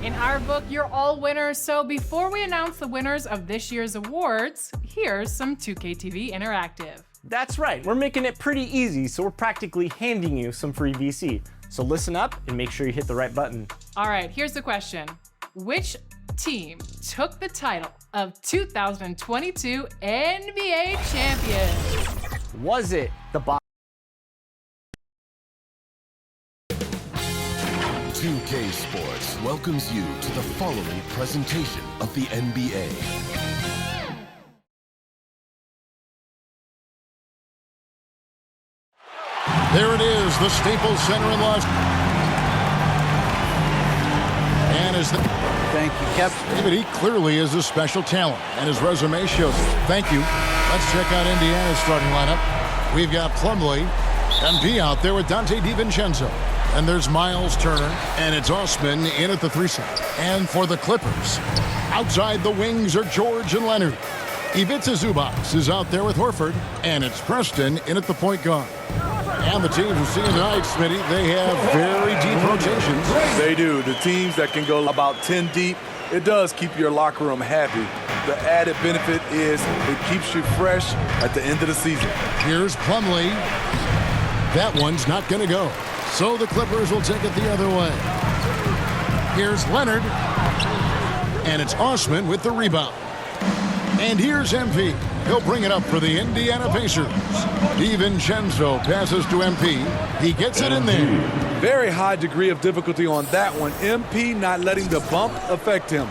In our book, you're all winners, so before we announce the winners of this year's awards, here's some 2K TV Interactive. That's right, we're making it pretty easy, so we're practically handing you some free VC. So listen up and make sure you hit the right button. All right, here's the question. Which team took the title of 2022 NBA champions? Was it the 2K Sports welcomes you to the following presentation of the NBA. There it is, the Staples Center in Los Angeles. And as the thank you, Kevin. But he clearly is a special talent, and his resume shows it. Thank you. Let's check out Indiana's starting lineup. We've got Plumlee, MP out there with Dante DiVincenzo. And there's Miles Turner, and it's Osman in at the 3 side. And for the Clippers, outside the wings are George and Leonard. Ivica Zubac is out there with Horford, and it's Preston in at the point guard. And the teams we're seeing tonight, Smitty, they have very deep rotations. They do. The teams that can go about 10 deep, it does keep your locker room happy. The added benefit is it keeps you fresh at the end of the season. Here's Plumlee. That one's not going to go. So the Clippers will take it the other way. Here's Leonard. And it's Osman with the rebound. And here's MP. He'll bring it up for the Indiana Pacers. DiVincenzo passes to MP. He gets it in there. Very high degree of difficulty on that one. MP not letting the bump affect him.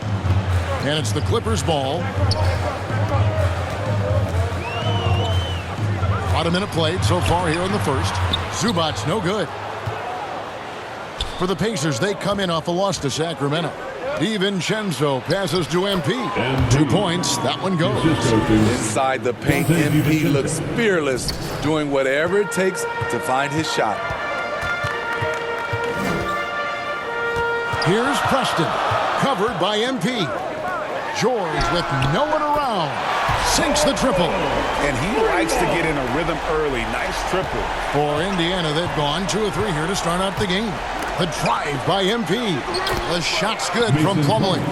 And it's the Clippers' ball. About a minute played so far here in the first. Zubac's no good. For the Pacers, they come in off a loss to Sacramento. DiVincenzo passes to MP. 2 points. That one goes. Inside the paint, MP looks fearless, doing whatever it takes to find his shot. Here's Preston, covered by MP. George with no one around. Sinks the triple. And he likes to get in a rhythm early. Nice triple. For Indiana, they've gone 2 of 3 here to start out the game. The drive by MP. The shot's good from Plumlee.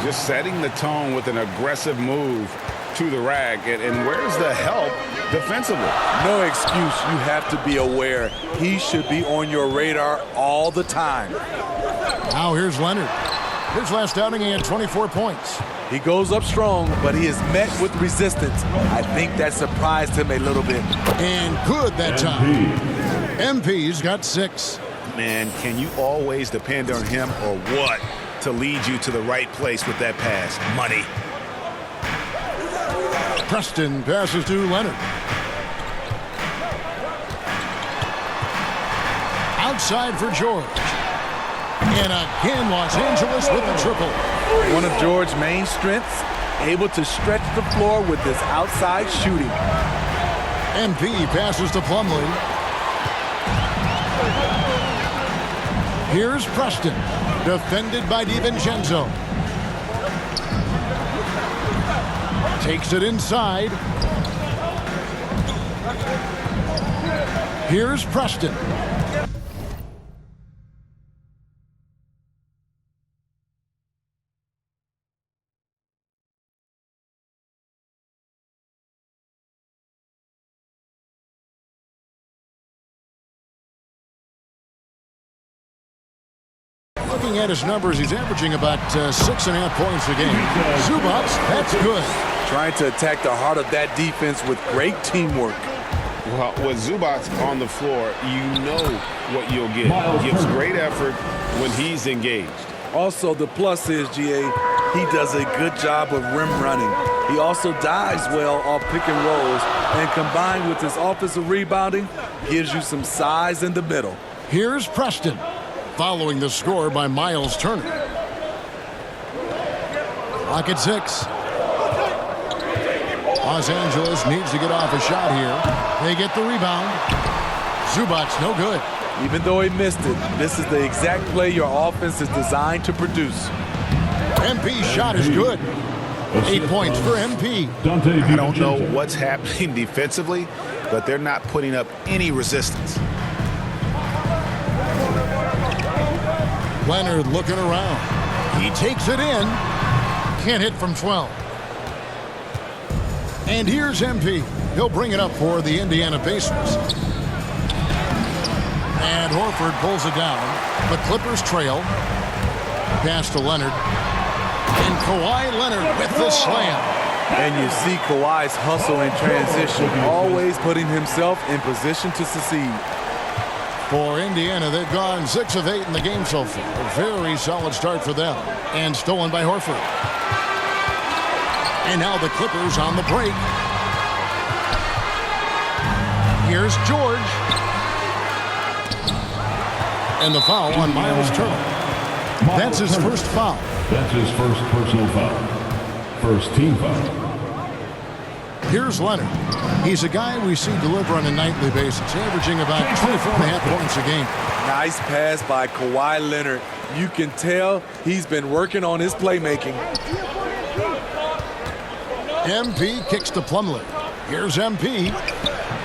Just setting the tone with an aggressive move to the rack. And where's the help defensively? No excuse. You have to be aware. He should be on your radar all the time. Now here's Leonard. His last outing, he had 24 points. He goes up strong, but he is met with resistance. I think that surprised him a little bit. And good that time. MP's got 6. Man, can you always depend on him or what to lead you to the right place with that pass? Money. Preston passes to Leonard. Outside for George. And again, Los Angeles with the triple. One of George's main strengths, able to stretch the floor with his outside shooting. MP passes to Plumlee. Here's Preston, defended by DiVincenzo. Takes it inside. Here's Preston. Looking at his numbers, he's averaging about 6.5 points a game. Zubac, that's good. Trying to attack the heart of that defense with great teamwork. Well, with Zubac on the floor, you know what you'll get. He gives great effort when he's engaged. Also, the plus is, GA, he does a good job of rim running. He also dives well off pick and rolls, and combined with his offensive rebounding, gives you some size in the middle. Here's Preston, following the score by Miles Turner. Clock at 6. Los Angeles needs to get off a shot here. They get the rebound. Zubac's no good. Even though he missed it, this is the exact play your offense is designed to produce. MP's shot is good. 8 points for MP. I don't know what's happening defensively, but they're not putting up any resistance. Leonard looking around. He takes it in. Can't hit from 12. And here's MP. He'll bring it up for the Indiana Pacers. And Horford pulls it down. The Clippers trail. Pass to Leonard. And Kawhi Leonard with the slam. And you see Kawhi's hustle in transition, always putting himself in position to succeed. For Indiana, they've gone 6 of 8 in the game so far. A very solid start for them. And stolen by Horford. And now the Clippers on the break. Here's George. And the foul on Miles Turner. That's his first foul. That's his first personal foul. First team foul. Here's Leonard. He's a guy we see deliver on a nightly basis, averaging about 24.5 points a game. Nice pass by Kawhi Leonard. You can tell he's been working on his playmaking. MP kicks to Plumlee. Here's MP.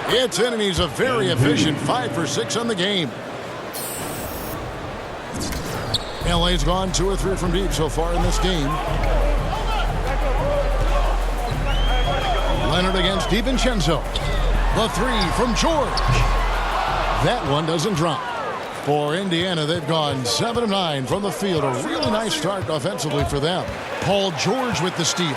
It's in, and he's a very efficient 5 for 6 on the game. LA's gone 2 or 3 from deep so far in this game. Leonard against DiVincenzo. The 3 from George. That one doesn't drop. For Indiana, they've gone 7 of 9 from the field. A really nice start offensively for them. Paul George with the steal.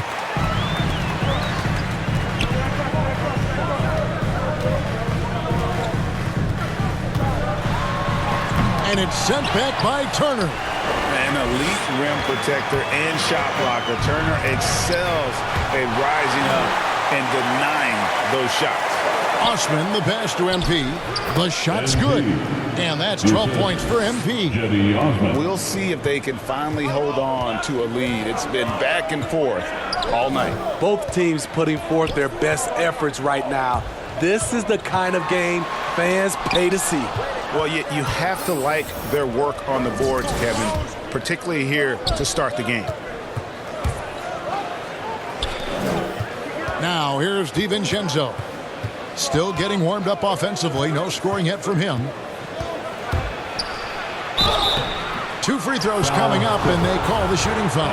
And it's sent back by Turner. An elite rim protector and shot blocker. Turner excels at rising up and denying those shots. Osman, the pass to MP. The shot's good. And that's 12 points for MP. We'll see if they can finally hold on to a lead. It's been back and forth all night. Both teams putting forth their best efforts right now. This is the kind of game fans pay to see. Well, you have to like their work on the boards, Kevin, particularly here to start the game. Now, here's DiVincenzo. Still getting warmed up offensively. No scoring yet from him. 2 free throws coming up, and they call the shooting foul.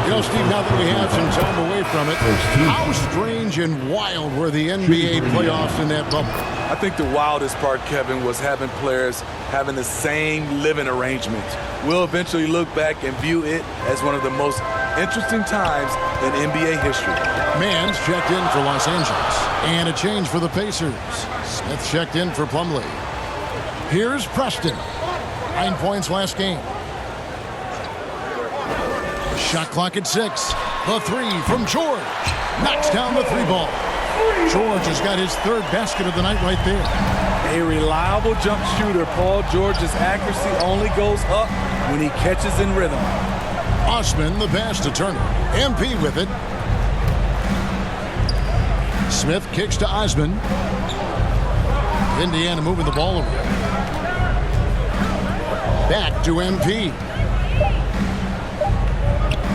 You know, Steve, now that we have some time away from it, how strange and wild were the NBA playoffs in that bubble? I think the wildest part, Kevin, was having players having the same living arrangement. We'll eventually look back and view it as one of the most interesting times in NBA history. Mann's checked in for Los Angeles. And a change for the Pacers. Smith checked in for Plumlee. Here's Preston. 9 points last game. Shot clock at 6. The 3 from George. Knocks down the 3 ball. George has got his 3rd basket of the night right there. A reliable jump shooter. Paul George's accuracy only goes up when he catches in rhythm. Osman, the pass to Turner. MP with it. Smith kicks to Osman. Indiana moving the ball around. Back to MP.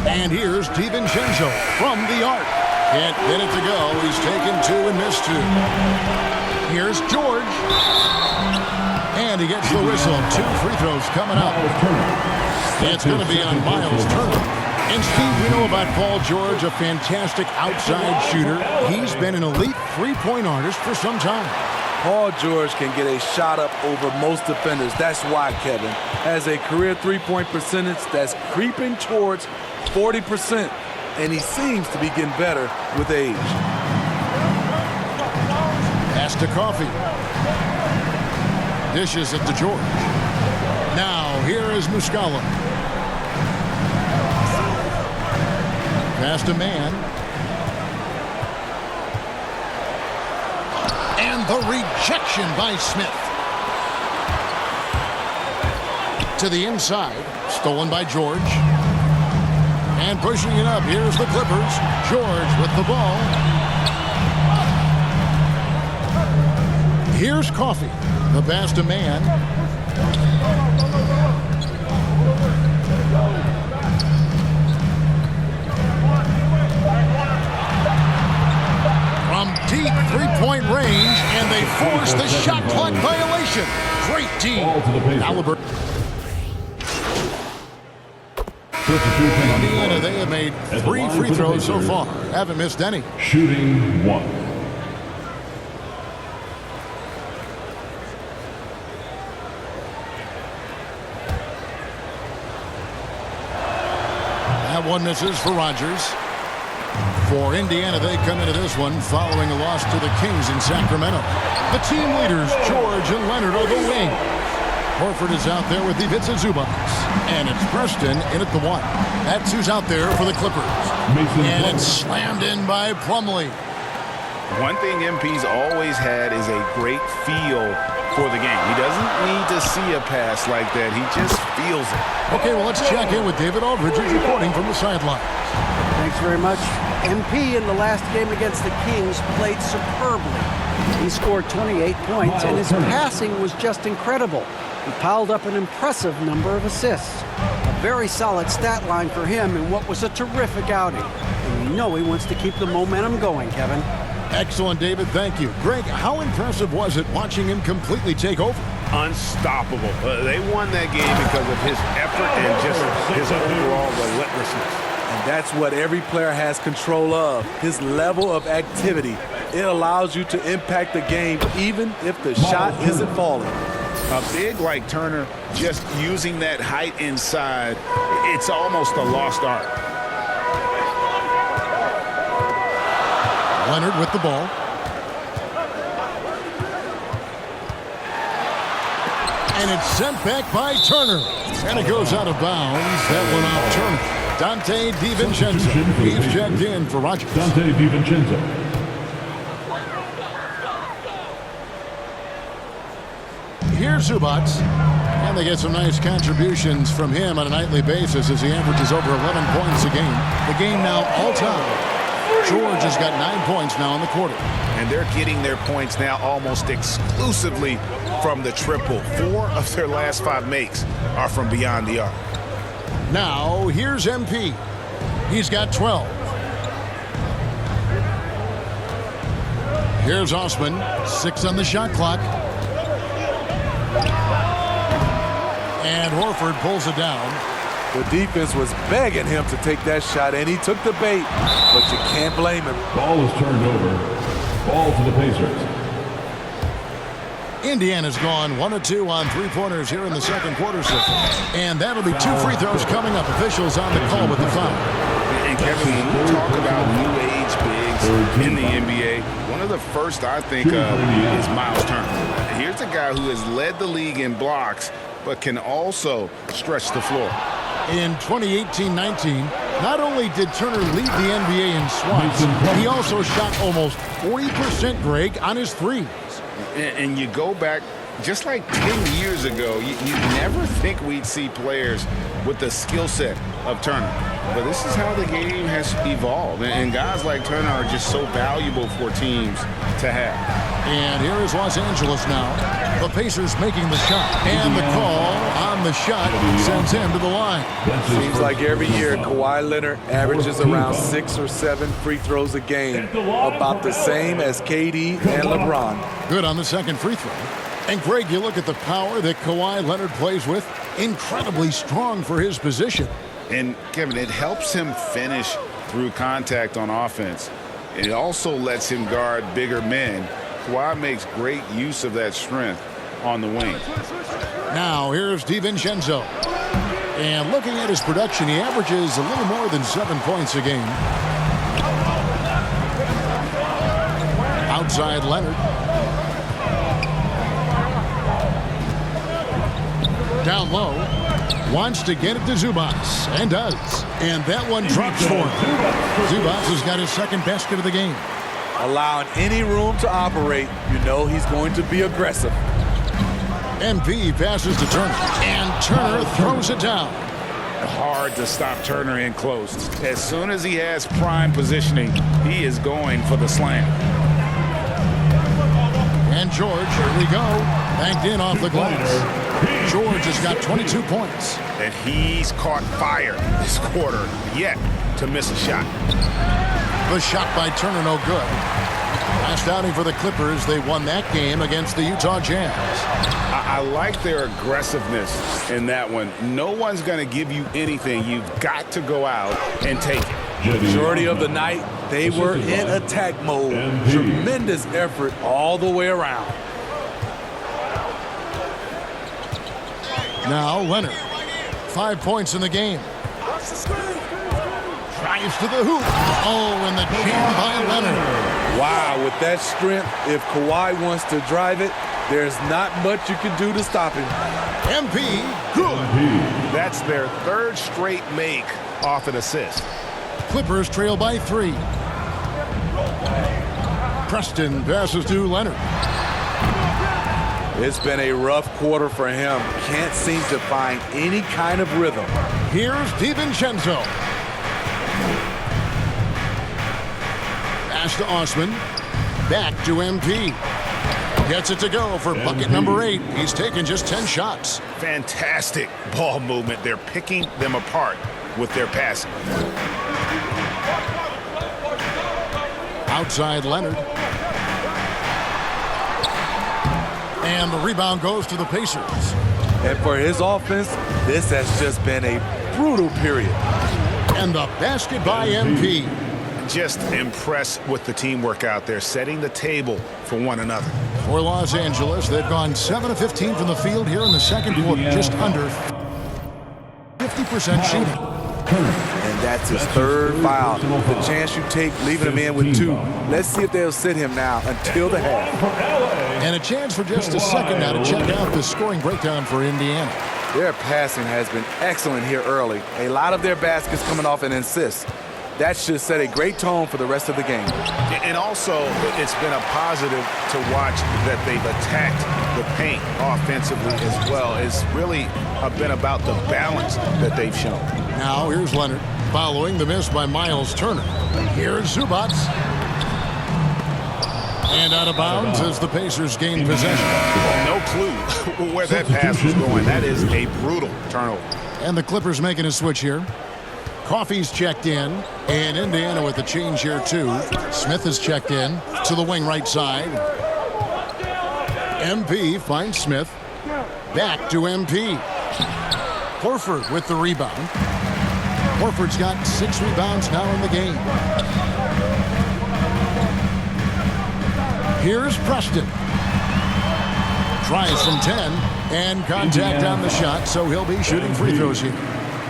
And here's DiVincenzo from the arc. Can't get it to go. He's taken 2 and missed 2. Here's George. And he gets the whistle. 2 free throws coming up. It's going to be on Miles Turner. And Steve, we know about Paul George, a fantastic outside shooter. He's been an elite three-point artist for some time. Paul George can get a shot up over most defenders. That's why Kevin has a career three-point percentage that's creeping towards 40%, and he seems to be getting better with age. Pass to Coffee. Dishes it to George. Now here is Muscala. Pass to Mann. And the rejection by Smith. To the inside. Stolen by George. And pushing it up. Here's the Clippers. George with the ball. Here's Coffee. The pass to Mann. From deep three-point range, and they force the shot clock violation. Great team. Halliburton. Substitution on the Indiana, floor. they have made At the 3 line free for the throws so Pacers. far. Haven't missed any. Shooting 1. That one misses for Rogers. For Indiana, they come into this one following a loss to the Kings in Sacramento. The team leaders, George and Leonard, are the wing. Horford is out there with Ivica Zubac. And it's Preston in at the 1. That's who's out there for the Clippers. Mason And Plumlee. it's slammed in by Plumlee. One thing MP's always had is a great feel for the game. He doesn't need to see a pass like that. He just feels it. Okay, well, let's check in with David Aldridge, who's reporting from the sideline. Thanks very much. MP in the last game against the Kings played superbly. He scored 28 points, and his passing was just incredible. He piled up an impressive number of assists. A very solid stat line for him in what was a terrific outing. And we know he wants to keep the momentum going, Kevin. Excellent, David. Thank you. Greg, how impressive was it watching him completely take over? Unstoppable. They won that game because of his effort and just his overall relentlessness. And that's what every player has control of, his level of activity. It allows you to impact the game even if the shot isn't falling. A big like Turner, just using that height inside, it's almost a lost art. Leonard with the ball. And it's sent back by Turner. And it goes out of bounds. That one off Turner. Dante DiVincenzo. He's checked in for Rogers. Dante DiVincenzo. Here's Zubac. And they get some nice contributions from him on a nightly basis as he averages over 11 points a game. The game now all-time. George has got 9 points now in the quarter. And they're getting their points now almost exclusively from the triple. 4 of their last 5 makes are from beyond the arc. Now, here's MP. He's got 12. Here's Osman. 6 on the shot clock. And Horford pulls it down. The defense was begging him to take that shot, and he took the bait, but you can't blame him. Ball is turned over. Ball to the Pacers. Indiana's gone 1 of 2 on 3-pointers here in the second quarter. And that'll be 2 free throws coming up. Officials on the call with the foul. And Kevin, when you talk about new age bigs in the NBA, one of the first I think of is Miles Turner. Here's a guy who has led the league in blocks, but can also stretch the floor. In 2018-19, not only did Turner lead the NBA in swats, he also shot almost 40%, Greg, on his threes. And you go back just like 10 years ago, you never think we'd see players with the skill set of Turner. But this is how the game has evolved. And guys like Turner are just so valuable for teams to have. And here is Los Angeles now. The Pacers making the shot. And the call on the shot sends him to the line. Seems like every year Kawhi Leonard averages around 6 or 7 free throws a game, about the same as KD and LeBron. Good on the second free throw. And Greg, you look at the power that Kawhi Leonard plays with. Incredibly strong for his position. And Kevin, it helps him finish through contact on offense. It also lets him guard bigger men. Kawhi makes great use of that strength on the wing. Now here's DiVincenzo. And looking at his production, he averages a little more than 7 points a game. Outside Leonard. Down low. Wants to get it to Zubac. And does. And that one drops for him. Zubac has got his second basket of the game. Allowing any room to operate, you know he's going to be aggressive. MP passes to Turner. And Turner throws it down. Hard to stop Turner in close. As soon as he has prime positioning, he is going for the slam. And George, here we go. Banked in off the glass. George has got 22 points. And he's caught fire this quarter, yet to miss a shot. The shot by Turner, no good. Last outing for the Clippers, they won that game against the Utah Jazz. I like their aggressiveness in that one. No one's going to give you anything. You've got to go out and take it. Majority of the night, they were in attack mode. Tremendous effort all the way around. Now Leonard. 5 points in the game. Drives to the hoop. Oh, and the jam by Leonard. Wow, with that strength, if Kawhi wants to drive it, there's not much you can do to stop him. MP, good. That's their third straight make off an assist. Clippers trail by 3. Preston passes to Leonard. It's been a rough quarter for him. Can't seem to find any kind of rhythm. Here's DiVincenzo. Pass to Osman. Back to MP. Gets it to go for bucket number 8. He's taken just 10 shots. Fantastic ball movement. They're picking them apart with their passing. Outside Leonard. And the rebound goes to the Pacers. And for his offense, this has just been a brutal period. And the basket by MP. Just impressed with the teamwork out there, setting the table for one another. For Los Angeles, they've gone 7 of 15 from the field here in the second quarter, just under 50% shooting. And that's his third foul. The chance you take leaving him in with 2. Let's see if they'll sit him now until the half. And a chance for just a second now to check out the scoring breakdown for Indiana. Their passing has been excellent here early. A lot of their baskets coming off an assist. That should set a great tone for the rest of the game. And also, it's been a positive to watch that they've attacked the paint offensively as well. It's really been about the balance that they've shown. Now here's Leonard following the miss by Miles Turner. Here's Zubats. And out of bounds as the Pacers gain possession. No clue where that pass was going. That is a brutal turnover. And the Clippers making a switch here. Coffey's checked in, and Indiana with the change here too. Smith is checked in to the wing right side. MP finds Smith. Back to MP. Horford with the rebound. Horford's got 6 rebounds now in the game. Here's Preston. Tries from 10, and contact on the shot, so he'll be shooting free throws here.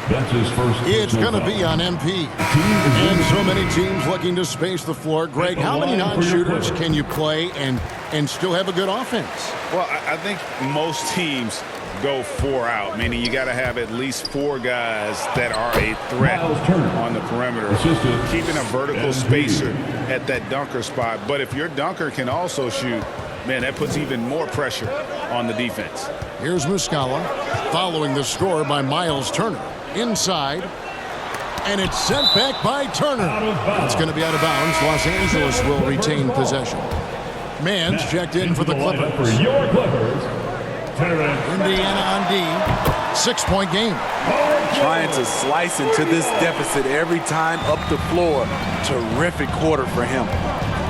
That's his first. It's going to be on MP. And so many teams looking to space the floor. Greg, how many non-shooters can you play and still have a good offense? Well, I think most teams go 4 out, meaning you got to have at least 4 guys that are a threat on the perimeter, keeping a vertical spacer at that dunker spot. But if your dunker can also shoot, man, that puts even more pressure on the defense. Here's Muscala following the score by Miles Turner. Inside, and it's sent back by Turner. It's going to be out of bounds. Los Angeles will retain possession. Mann's checked in for the Clippers. For your Clippers, Indiana on D. 6-point game. Trying to slice into this deficit every time up the floor. Terrific quarter for him.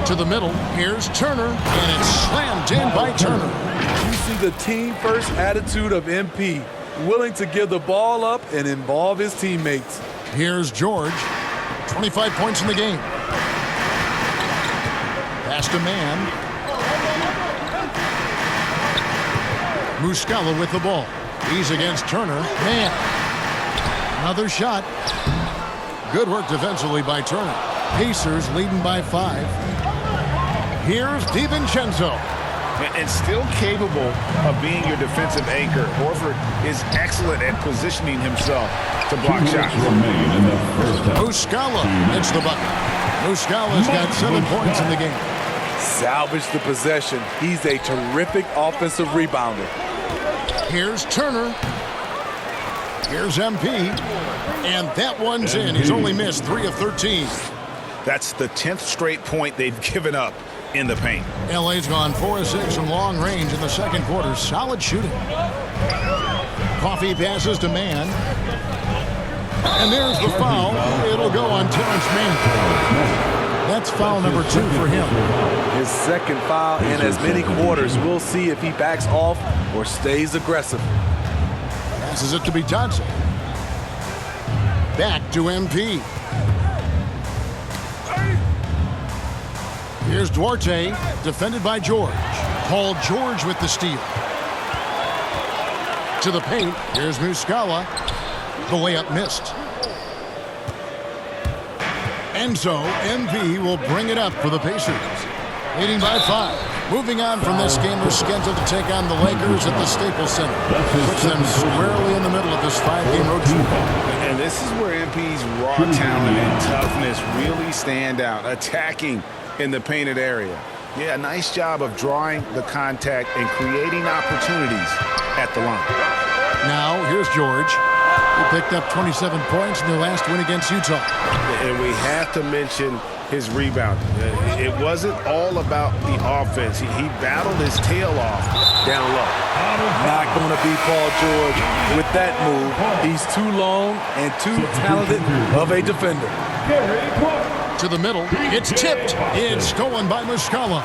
To the middle, here's Turner, and it's slammed in by Turner. You see the team-first attitude of MP. Willing to give the ball up and involve his teammates. Here's George. 25 points in the game. Pass to Mann. Muscala with the ball. He's against Turner. Mann. Another shot. Good work defensively by Turner. Pacers leading by 5. Here's DiVincenzo. And still capable of being your defensive anchor. Horford is excellent at positioning himself to block shots. Muscala hits the bucket. Muscala's got 7 points in the game. Salvage the possession. He's a terrific offensive rebounder. Here's Turner. Here's MP. And that one's in. He's only missed 3 of 13. That's the 10th straight point they've given up in the paint. LA's gone 4 of 6 from long range in the second quarter. Solid shooting. Coffey passes to Mann. And there's the foul. It'll go on Terrence Mann. That's foul number 2 for him. His second foul in as many quarters. We'll see if he backs off or stays aggressive. Passes it to be Johnson. Back to MP. Here's Duarte, defended by George. Paul George with the steal. To the paint, here's Muscala. The layup missed. And so, MV will bring it up for the Pacers. Leading by 5. Moving on from this game, they're scheduled to take on the Lakers at the Staples Center. Puts them squarely in the middle of this 5-game road trip. And this is where MP's raw talent and toughness really stand out, attacking in the painted area. Yeah, nice job of drawing the contact and creating opportunities at the line. Now, here's George. He picked up 27 points in their last win against Utah. And we have to mention his rebound. It wasn't all about the offense. He battled his tail off down low. Not going to be Paul George with that move. He's too long and too talented of a defender. To the middle. It's tipped. It's stolen by Muscala.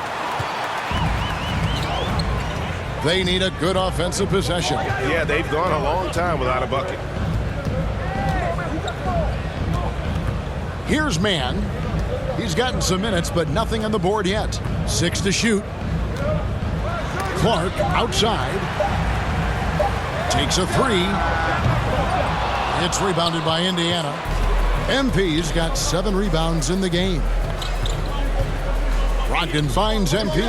They need a good offensive possession. Yeah, they've gone a long time without a bucket. Here's Mann. He's gotten some minutes, but nothing on the board yet. 6 to shoot. Clark outside. Takes a 3. It's rebounded by Indiana. MP's got 7 rebounds in the game. Brogdon finds MP.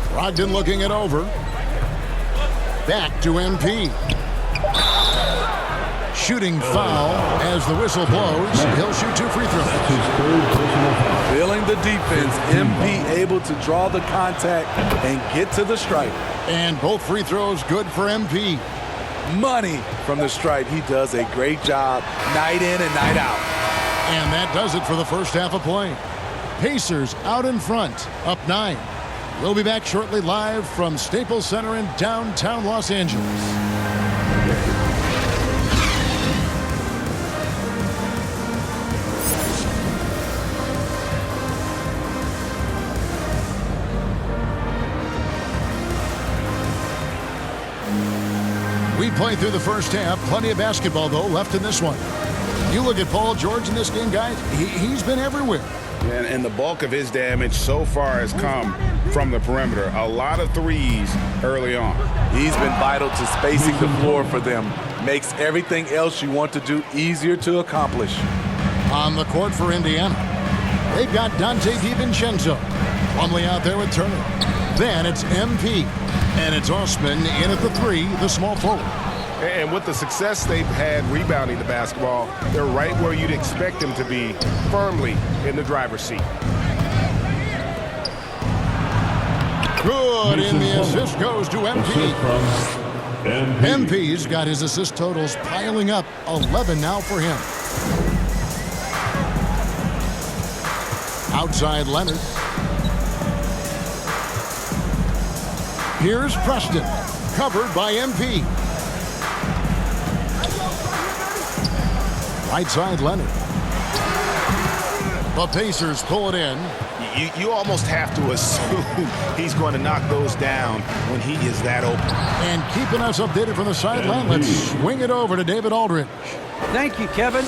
Brogdon looking it over. Back to MP. Shooting foul as the whistle blows. He'll shoot 2 free throws. Feeling the defense, MP able to draw the contact and get to the stripe. And both free throws good for MP. Money from the stripe. He does a great job night in and night out. And that does it for the first half of play. Pacers out in front, up 9. We'll be back shortly live from Staples Center in downtown Los Angeles. We played through the first half. Plenty of basketball, though, left in this one. You look at Paul George in this game, guys. He's been everywhere. And the bulk of his damage so far has come from the perimeter. A lot of threes early on. He's been vital to spacing the floor for them. Makes everything else you want to do easier to accomplish. On the court for Indiana, they've got Dante DiVincenzo. Plumlee out there with Turner. Then it's MP. And it's Osman in at the 3, the small forward. And with the success they've had rebounding the basketball, they're right where you'd expect them to be, firmly in the driver's seat. Good, and the assist goes to MP. MP's got his assist totals piling up, 11 now for him. Outside Leonard. Here's Preston, covered by MP. Right side Leonard. The Pacers pull it in. You almost have to assume he's going to knock those down when he is that open. And keeping us updated from the sideline, let's swing it over to David Aldridge. Thank you, Kevin.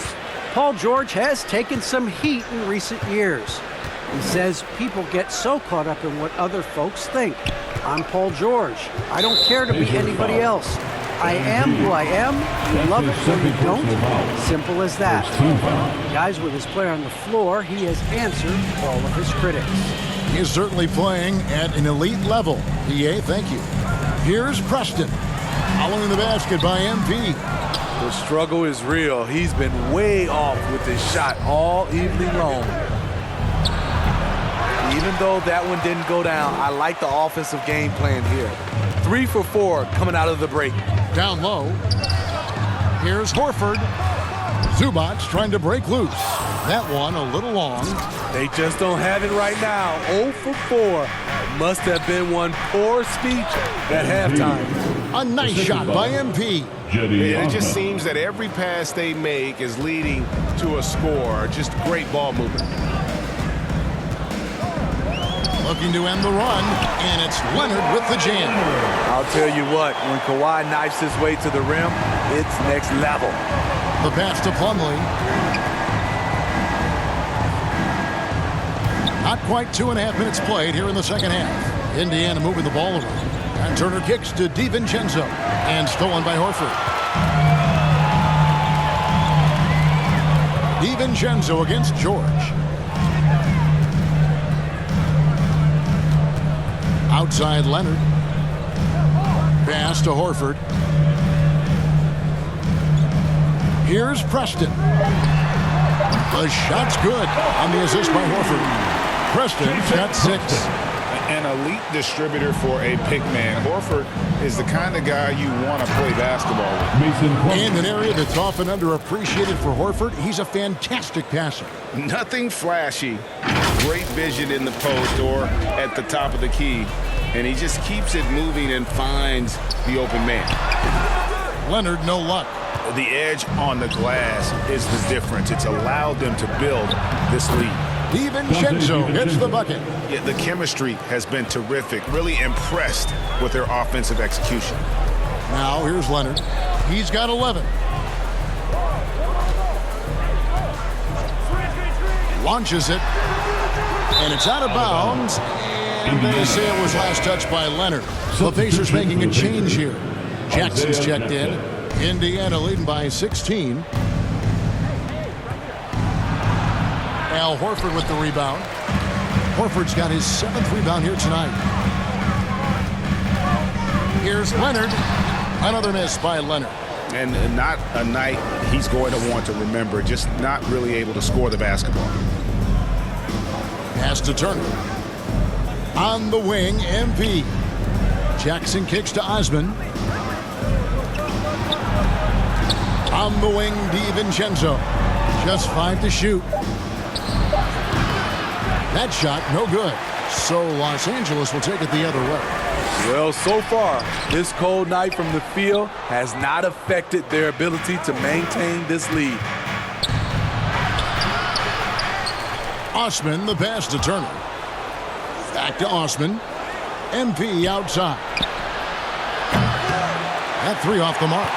Paul George has taken some heat in recent years. He says people get so caught up in what other folks think. I'm Paul George. I don't care to be anybody else. I am who I am. You love it or you don't. Simple as that. Guys, with his play on the floor, he has answered all of his critics. He is certainly playing at an elite level. PA, thank you. Here's Preston. Following the basket by MP. The struggle is real. He's been way off with his shot all evening long. Even though that one didn't go down, I like the offensive game plan here. 3 for 4 coming out of the break. Down low. Here's Horford. Zubac trying to break loose. That one a little long. They just don't have it right now. 0 for 4. Must have been one poor speech at halftime. A nice shot by MP. It just seems that every pass they make is leading to a score. Just great ball movement. Looking to end the run, and it's Leonard with the jam. I'll tell you what, when Kawhi knifes his way to the rim, it's next level. The pass to Plumlee. Not quite 2.5 minutes played here in the second half. Indiana moving the ball around. And Turner kicks to DiVincenzo. And stolen by Horford. DiVincenzo against George. Outside Leonard. Pass to Horford. Here's Preston. The shot's good on the assist by Horford. Preston's got 6. An elite distributor for a pick man. Horford is the kind of guy you want to play basketball with. And an area that's often underappreciated for Horford, he's a fantastic passer. Nothing flashy. Great vision in the post or at the top of the key. And he just keeps it moving and finds the open man. Leonard, no luck. The edge on the glass is the difference. It's allowed them to build this lead. DiVincenzo gets the bucket. Yeah, the chemistry has been terrific. Really impressed with their offensive execution. Now here's Leonard. He's got 11. Launches it. And it's out of bounds. And they say it was last touched by Leonard. The Pacers making a change here. Jackson's checked in. Indiana leading by 16. Al Horford with the rebound. Horford's got his 7th rebound here tonight. Here's Leonard. Another miss by Leonard. And not a night he's going to want to remember. Just not really able to score the basketball. Pass to Turner. On the wing, MP. Jackson kicks to Osman. On the wing, DiVincenzo. Just 5 to shoot. That shot, no good. So Los Angeles will take it the other way. Well, so far, this cold night from the field has not affected their ability to maintain this lead. Osman, the pass to Turner. Back to Osman. MP outside. That 3 off the mark.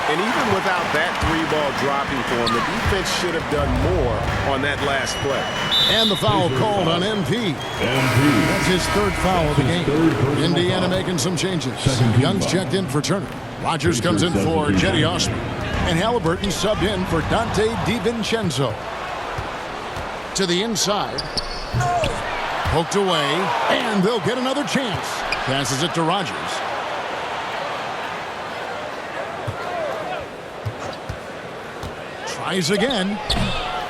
And even without that 3-ball dropping for him, the defense should have done more on that last play. And the foul called on MP. That's his 3rd foul of the game. Indiana making some changes. Young's checked in for Turner. Rogers comes in for Jetty Osman. And Halliburton subbed in for Dante DiVincenzo. To the inside. Poked away. And they'll get another chance. Passes it to Rogers. Tries again.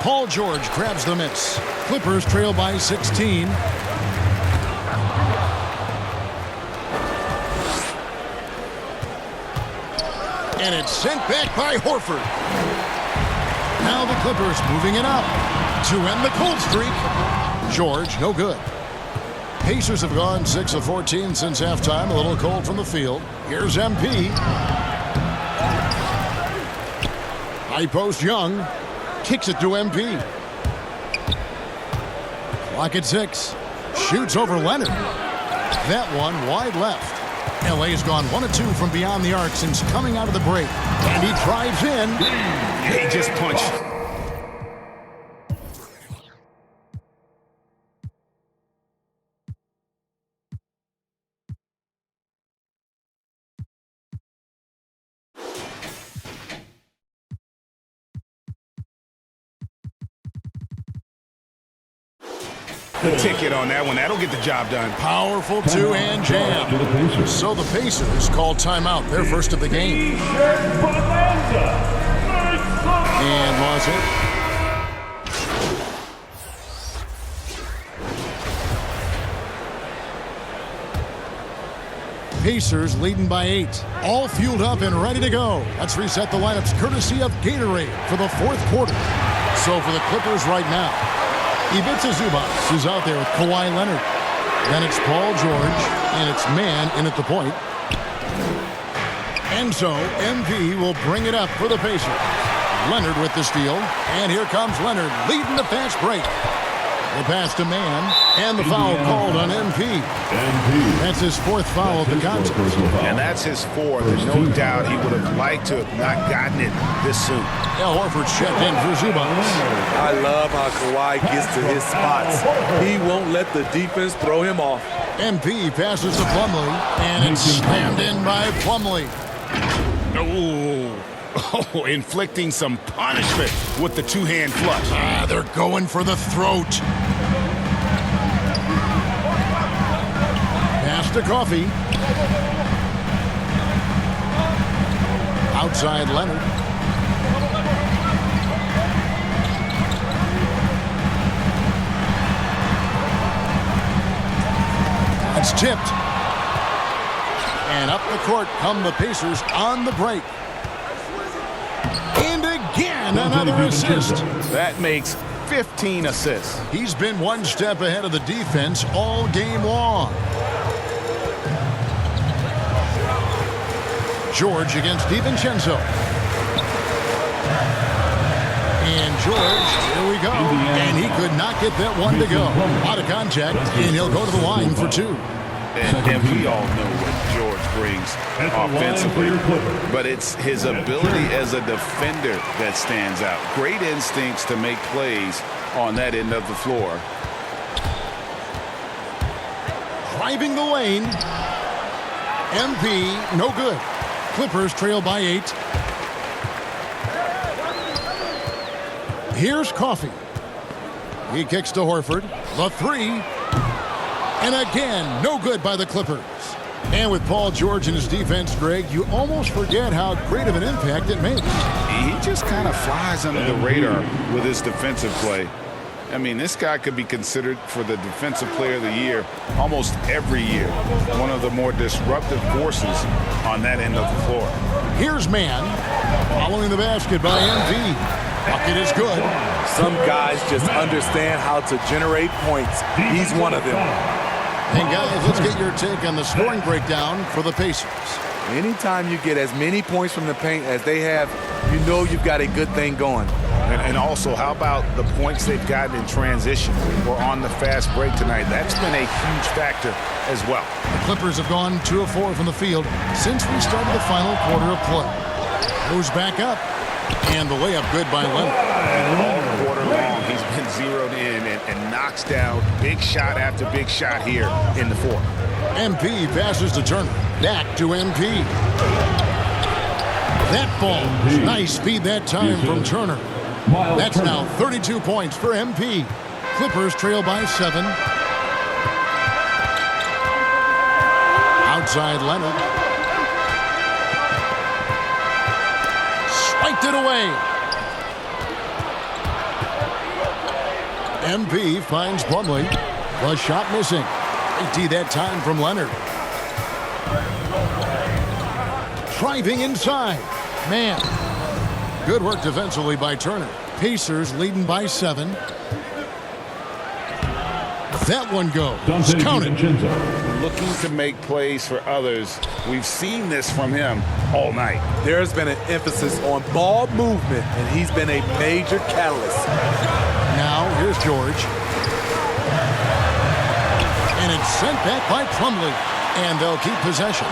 Paul George grabs the miss. Clippers trail by 16. And it's sent back by Horford. Now the Clippers moving it up to end the cold streak. George, no good. Pacers have gone 6 of 14 since halftime. A little cold from the field. Here's MP. High post Young. Kicks it to MP. Clock at 6. Shoots over Leonard. That one wide left. LA's gone 1 of 2 from beyond the arc since coming out of the break. And he drives in. He just punched. The ticket on that one. That'll get the job done. Powerful 2-hand jam. So the Pacers call timeout. Their first of the game. And was it? Pacers leading by 8. All fueled up and ready to go. Let's reset the lineups courtesy of Gatorade for the 4th quarter. So for the Clippers right now, Ivica Zubac is out there with Kawhi Leonard. Then it's Paul George, and it's Man in at the point. And so MP will bring it up for the Pacers. Leonard with the steal. And here comes Leonard leading the fast break. The pass to Mann, and the foul called on MP. That's his fourth foul of the contest. And that's his fourth, and no doubt he would have liked to have not gotten it this soon. Al Horford's checked in for Zubac. I love how Kawhi gets to his spots. He won't let the defense throw him off. MP passes to Plumlee, and it's slammed in by Plumlee. Oh, inflicting some punishment with the two-hand flush. They're going for the throat. Pass to Coffee. Outside Leonard. It's tipped. And up the court come the Pacers on the break. And again, another assist. That makes 15 assists. He's been one step ahead of the defense all game long. George against DiVincenzo. And George, here we go. And he could not get that one to go. Out of contact, and he'll go to the line for two. And we all know what George brings offensively, but it's his ability as a defender that stands out. Great instincts to make plays on that end of the floor. Driving the lane. MP, no good. Clippers trail by 8. Here's Coffee. He kicks to Horford. The three. And again, no good by the Clippers. And with Paul George in his defense, Greg, you almost forget how great of an impact it makes. He just kind of flies under the radar with his defensive play. I mean, this guy could be considered for the Defensive Player of the Year almost every year. One of the more disruptive forces on that end of the floor. Here's Mann, following the basket by MV. Bucket is good. Some guys just understand how to generate points. He's one of them. And guys, let's get your take on the scoring breakdown for the Pacers. Anytime you get as many points from the paint as they have, you know you've got a good thing going. And also, how about the points they've gotten in transition or on the fast break tonight? That's been a huge factor as well. The Clippers have gone 2 of 4 from the field since we started the final quarter of play. Goes back up. And the layup good by Leonard. All quarter long, he's been zeroed in and knocks down big shot after big shot here in the fourth. MP passes to Turner. Back to MP. That ball. Nice speed that time from Turner. That's now 32 points for MP. Clippers trail by 7. Outside Leonard. Swiped it away. MP finds Plumlee. The shot missing. 80 that time from Leonard. Driving inside. Man. Good work defensively by Turner. Pacers leading by 7. That one goes. Counted. Looking to make plays for others. We've seen this from him all night. There's been an emphasis on ball movement, and he's been a major catalyst. Now, here's George. And it's sent back by Plumlee. And they'll keep possession.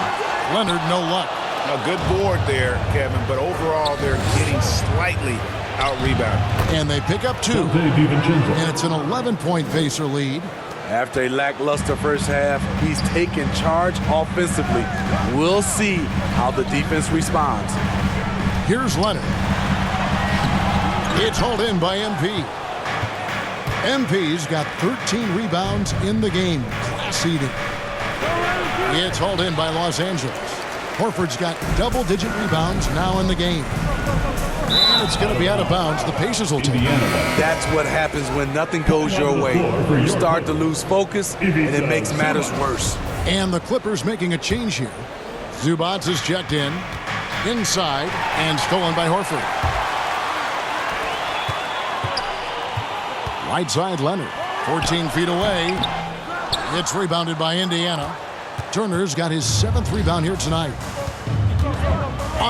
Leonard, no luck. A good board there, Kevin, but overall they're getting slightly out-rebounded. And they pick up 2. And it's an 11-point Pacer lead. After a lackluster first half, he's taken charge offensively. We'll see how the defense responds. Here's Leonard. It's hauled in by MP. MP's got 13 rebounds in the game. Class eating. It's hauled in by Los Angeles. Horford's got double-digit rebounds now in the game. And it's going to be out of bounds. The Pacers will take it. That's what happens when nothing goes your way. You start to lose focus, and it makes matters worse. And the Clippers making a change here. Zubac is checked in. Inside, and stolen by Horford. Right side, Leonard. 14 feet away. It's rebounded by Indiana. Turner's got his 7th rebound here tonight.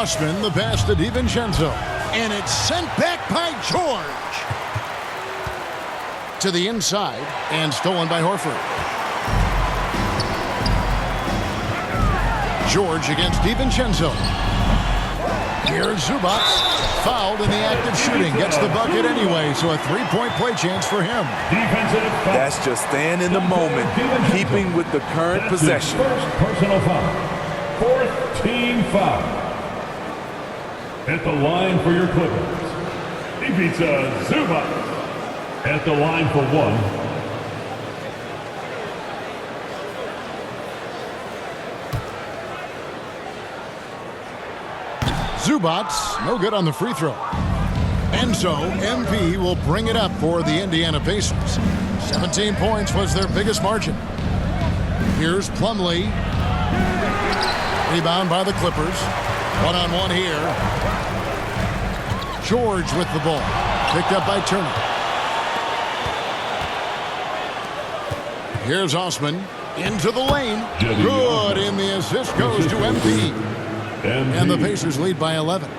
Osman, the pass to DiVincenzo. And it's sent back by George. To the inside and stolen by Horford. George against DiVincenzo. Here's Zubac, fouled in the act of shooting. Gets the bucket anyway, so a three-point play chance for him. That's just staying in the moment, keeping with the current possession. First personal foul. Fourth team foul. At the line for your Clippers, Ivica Zubac. At the line for one. Zubac, no good on the free throw. And so, MP will bring it up for the Indiana Pacers. 17 points was their biggest margin. Here's Plumlee. Rebound by the Clippers. One-on-one here. George with the ball. Picked up by Turner. Here's Osman. Into the lane. Good, and the assist goes to MP. And the Pacers lead by 11.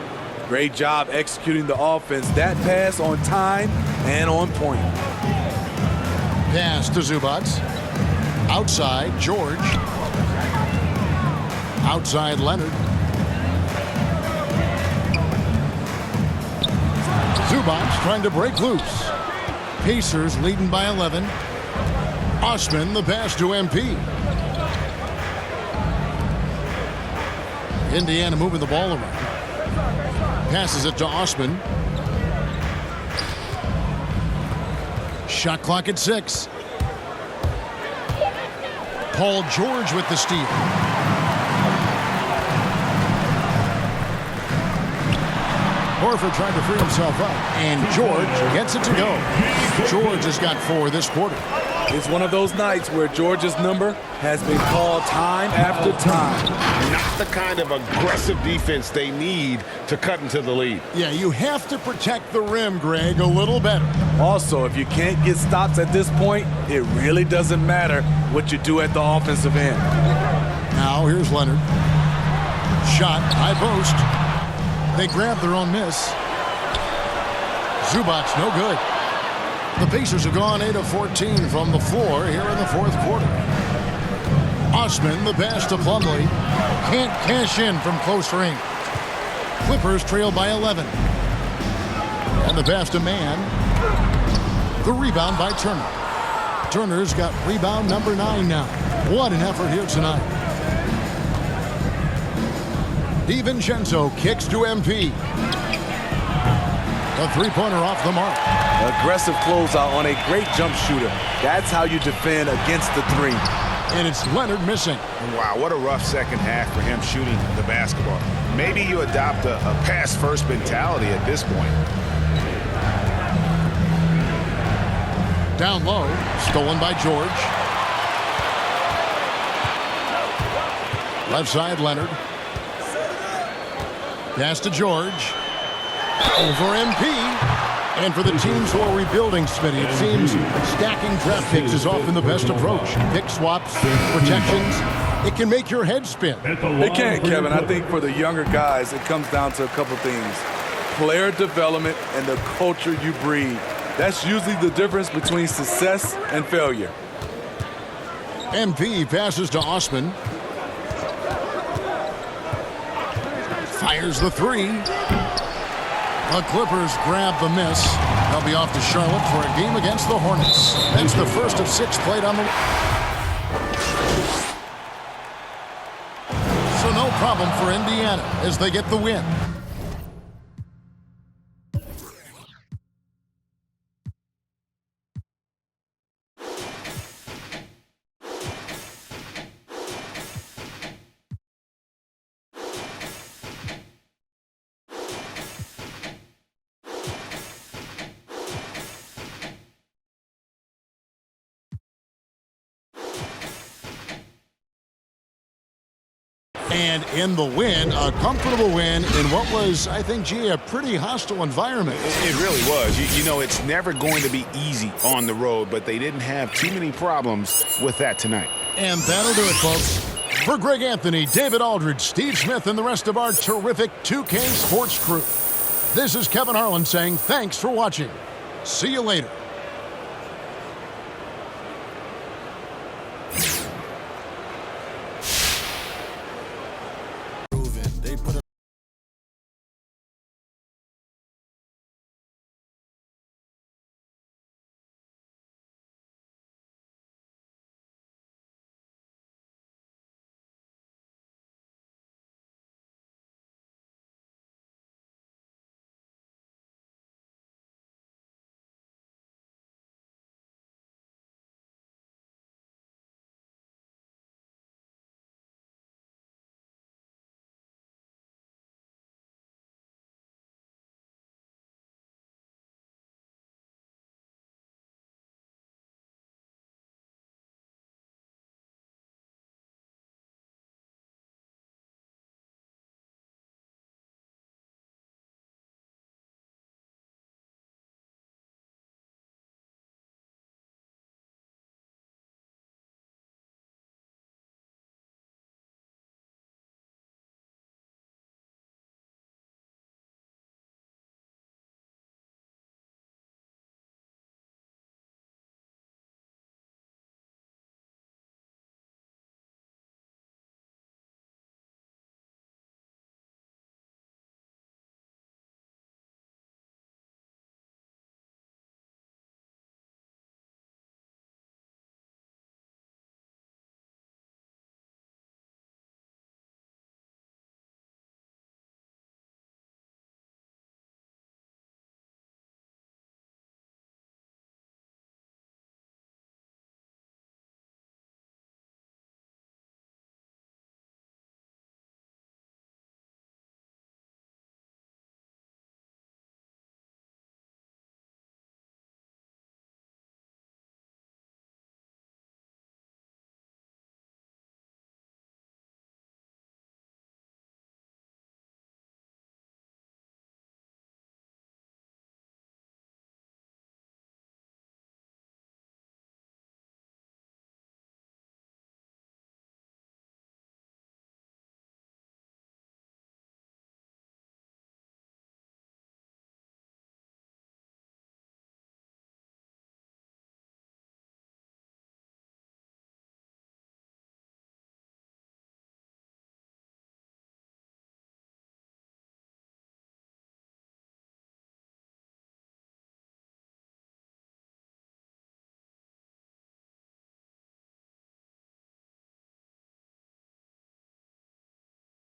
Great job executing the offense. That pass on time and on point. Pass to Zubac. Outside, George. Outside, Leonard. Zubac trying to break loose. Pacers leading by 11. Osman, the pass to MP. Indiana moving the ball around. Passes it to Osman. Shot clock at 6. Paul George with the steal. Horford trying to free himself up. And George gets it to go. George has got 4 this quarter. It's one of those nights where Georgia's number has been called time after time. Not the kind of aggressive defense they need to cut into the lead. Yeah, you have to protect the rim, Greg, a little better. Also, if you can't get stops at this point, it really doesn't matter what you do at the offensive end. Now, here's Leonard. Shot, high post. They grab their own miss. Zubac, no good. The Pacers have gone 8 of 14 from the floor here in the fourth quarter. Osman, the pass to Plumlee. Can't cash in from close range. Clippers trail by 11. And the pass to Mann. The rebound by Turner. Turner's got rebound number 9 now. What an effort here tonight. DiVincenzo kicks to MP. A three-pointer off the mark. Aggressive closeout on a great jump shooter. That's how you defend against the three. And it's Leonard missing. Wow, what a rough second half for him shooting the basketball. Maybe you adopt a pass-first mentality at this point. Down low, stolen by George. Left side, Leonard. Pass to George. Over MP. And for the teams who are rebuilding, Smitty, it seems stacking draft picks is often the best approach. Pick swaps, protections. It can make your head spin. It can, Kevin. I think for the younger guys, it comes down to a couple things. Player development and the culture you breed. That's usually the difference between success and failure. MP passes to Osman. Fires the three. The Clippers grab the miss. They'll be off to Charlotte for a game against the Hornets. That's the first of 6 played on the... So no problem for Indiana as they get the win. And in the win, a comfortable win in what was, I think, G, a pretty hostile environment. It really was. You know, it's never going to be easy on the road, but they didn't have too many problems with that tonight. And that'll do it, folks. For Greg Anthony, David Aldridge, Steve Smith, and the rest of our terrific 2K Sports crew, this is Kevin Harlan saying thanks for watching. See you later.